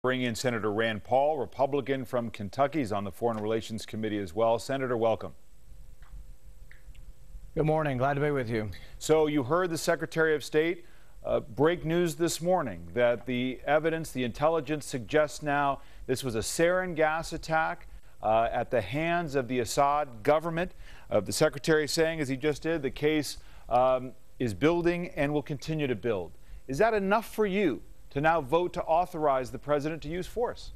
Bring in Senator Rand Paul, Republican from Kentucky. He's on the Foreign Relations Committee as well. Senator, welcome. Good morning. Glad to be with you. So you heard the Secretary of State break news this morning that the evidence, the intelligence suggests now this was a sarin gas attack at the hands of the Assad government. The Secretary saying, as he just did, the case is building and will continue to build. Is that enough for you to now vote to authorize the president to use force?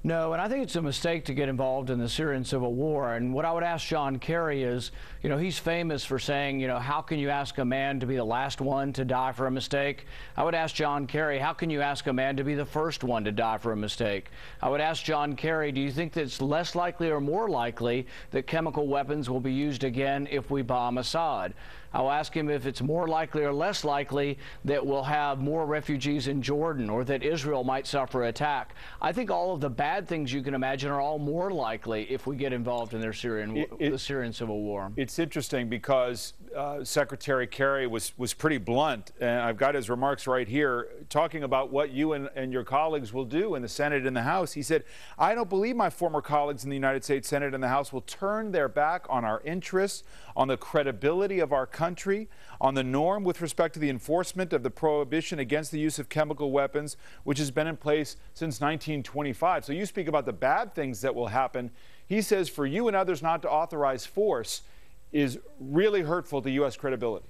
No, and I think it's a mistake to get involved in the Syrian civil war. And what I would ask John Kerry is, he's famous for saying, how can you ask a man to be the last one to die for a mistake? I would ask John Kerry, how can you ask a man to be the first one to die for a mistake? I would ask John Kerry, do you think that it's less likely or more likely that chemical weapons will be used again if we bomb Assad? I'll ask him if it's more likely or less likely that we'll have more refugees in Jordan or that Israel might suffer attack. I think all of the bad things you can imagine are all more likely if we get involved in the Syrian civil war. It's interesting because Secretary Kerry was pretty blunt, and I've got his remarks right here, talking about what you and your colleagues will do in the Senate and the House. He said, "I don't believe my former colleagues in the United States Senate and the House will turn their back on our interests, on the credibility of our country, on the norm with respect to the enforcement of the prohibition against the use of chemical weapons, which has been in place since 1925. So you speak about the bad things that will happen. He says for you and others not to authorize force is really hurtful to U.S. credibility.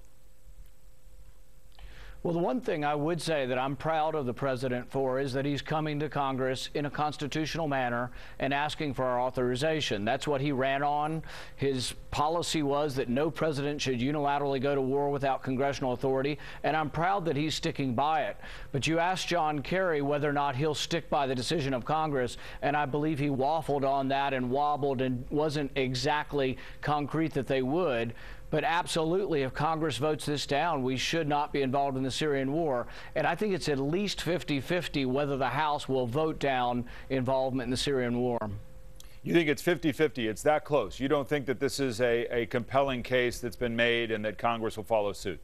Well, the one thing I would say that I'm proud of the president for is that he's coming to Congress in a constitutional manner and asking for our authorization. That's what he ran on. His policy was that no president should unilaterally go to war without congressional authority, and I'm proud that he's sticking by it. But you asked John Kerry whether or not he'll stick by the decision of Congress, and I believe he waffled on that and wobbled and wasn't exactly concrete that they would. But absolutely, if Congress votes this down, we should not be involved in the Syrian war. And I think it's at least 50-50 whether the House will vote down involvement in the Syrian war. You think it's 50-50? It's that close? You don't think that this is a compelling case that's been made and that Congress will follow suit?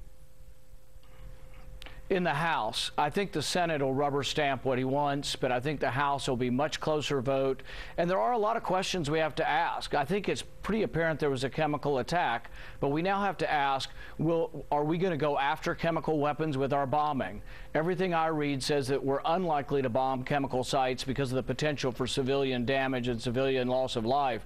In the House, I think the Senate will rubber stamp what he wants, but I think the House will be much closer vote. And there are a lot of questions we have to ask. I think it's pretty apparent there was a chemical attack, but we now have to ask, are we going to go after chemical weapons with our bombing? Everything I read says that we're unlikely to bomb chemical sites because of the potential for civilian damage and civilian loss of life.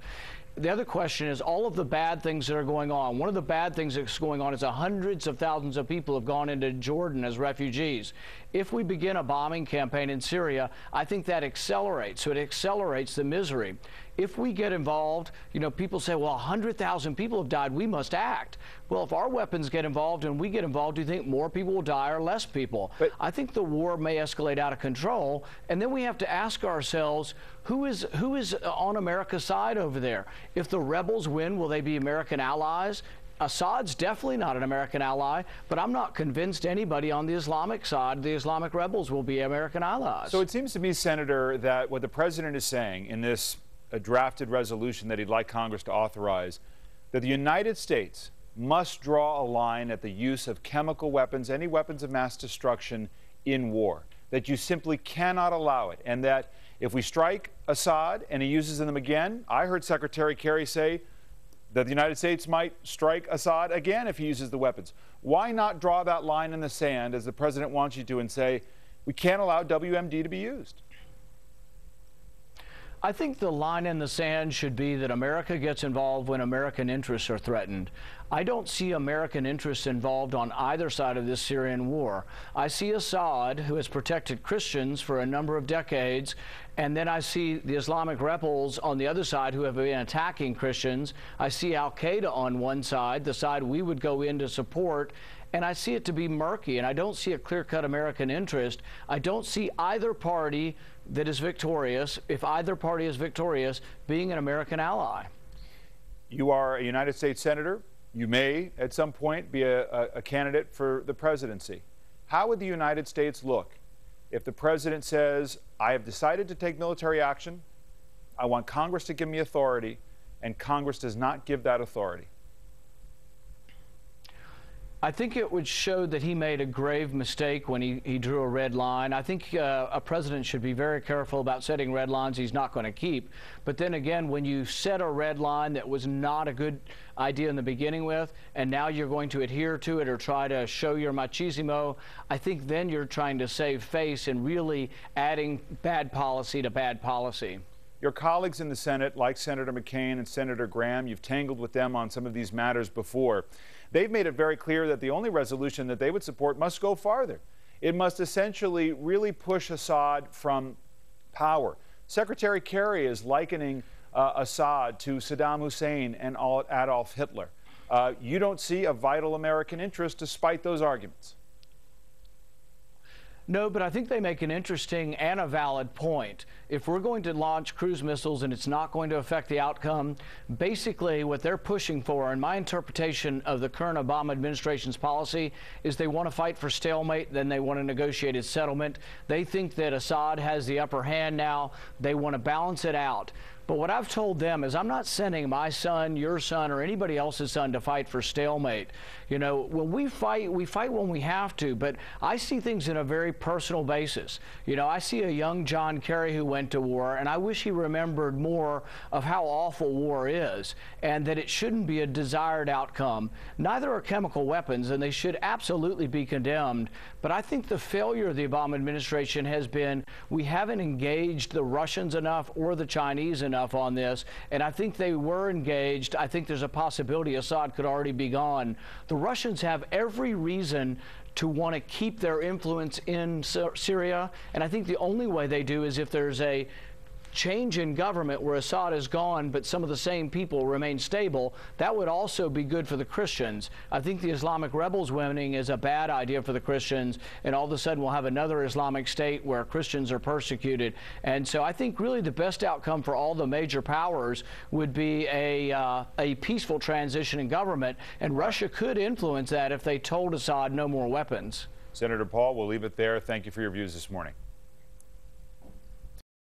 The other question is all of the bad things that are going on. One of the bad things that's going on is hundreds of thousands of people have gone into Jordan as refugees. If we begin a bombing campaign in Syria, I think that accelerates. So it accelerates the misery. If we get involved, people say, well, 100,000 people have died. We must act. Well, if our weapons get involved and we get involved, do you think more people will die or less people? But I think the war may escalate out of control. And then we have to ask ourselves, who is on America's side over there? If the rebels win, will they be American allies? Assad's definitely not an American ally, but I'm not convinced anybody on the Islamic side, the Islamic rebels, will be American allies. So it seems to me, Senator, that what the president is saying in this drafted resolution that he'd like Congress to authorize, that the United States must draw a line at the use of chemical weapons, any weapons of mass destruction in war, that you simply cannot allow it, and that if we strike Assad and he uses them again, I heard Secretary Kerry say that the United States might strike Assad again if he uses the weapons. Why not draw that line in the sand, as the president wants you to, and say, we can't allow WMD to be used? I think the line in the sand should be that America gets involved when American interests are threatened. I don't see American interests involved on either side of this Syrian war. I see Assad, who has protected Christians for a number of decades, and then I see the Islamic rebels on the other side who have been attacking Christians. I see al-Qaeda on one side, the side we would go in to support, and I see it to be murky, and I don't see a clear-cut American interest. I don't see either party that is victorious, if either party is victorious, being an American ally. You are a United States Senator. You may, at some point, be a candidate for the presidency. How would the United States look if the president says, I have decided to take military action, I want Congress to give me authority, and Congress does not give that authority? I think it would show that he made a grave mistake when he drew a red line. I think a president should be very careful about setting red lines he's not going to keep. But then again, when you set a red line that was not a good idea in the beginning with, and now you're going to adhere to it or try to show your machismo, I think then you're trying to save face and really adding bad policy to bad policy. Your colleagues in the Senate, like Senator McCain and Senator Graham, you've tangled with them on some of these matters before. They've made it very clear that the only resolution that they would support must go farther. It must essentially really push Assad from power. Secretary Kerry is likening Assad to Saddam Hussein and Adolf Hitler. You don't see a vital American interest despite those arguments. No, but I think they make an interesting and a valid point. If we're going to launch cruise missiles and it's not going to affect the outcome, basically what they're pushing for, and my interpretation of the current Obama administration's policy, is they want to fight for stalemate, then they want a negotiated settlement. They think that Assad has the upper hand now. They want to balance it out. But what I've told them is I'm not sending my son, your son, or anybody else's son to fight for stalemate. You know, when we fight when we have to, but I see things in a very personal basis. You know, I see a young John Kerry who went to war, and I wish he remembered more of how awful war is and that it shouldn't be a desired outcome. Neither are chemical weapons, and they should absolutely be condemned. But I think the failure of the Obama administration has been we haven't engaged the Russians enough or the Chinese enough on this, and I think they were engaged. I think there's a possibility Assad could already be gone. The Russians have every reason to want to keep their influence in Syria, and I think the only way they do is if there's a change in government where Assad is gone, but some of the same people remain stable. That would also be good for the Christians. I think the Islamic rebels winning is a bad idea for the Christians, and all of a sudden we'll have another Islamic state where Christians are persecuted. And so I think really the best outcome for all the major powers would be a peaceful transition in government, and Russia could influence that if they told Assad no more weapons. Senator Paul, we'll leave it there. Thank you for your views this morning.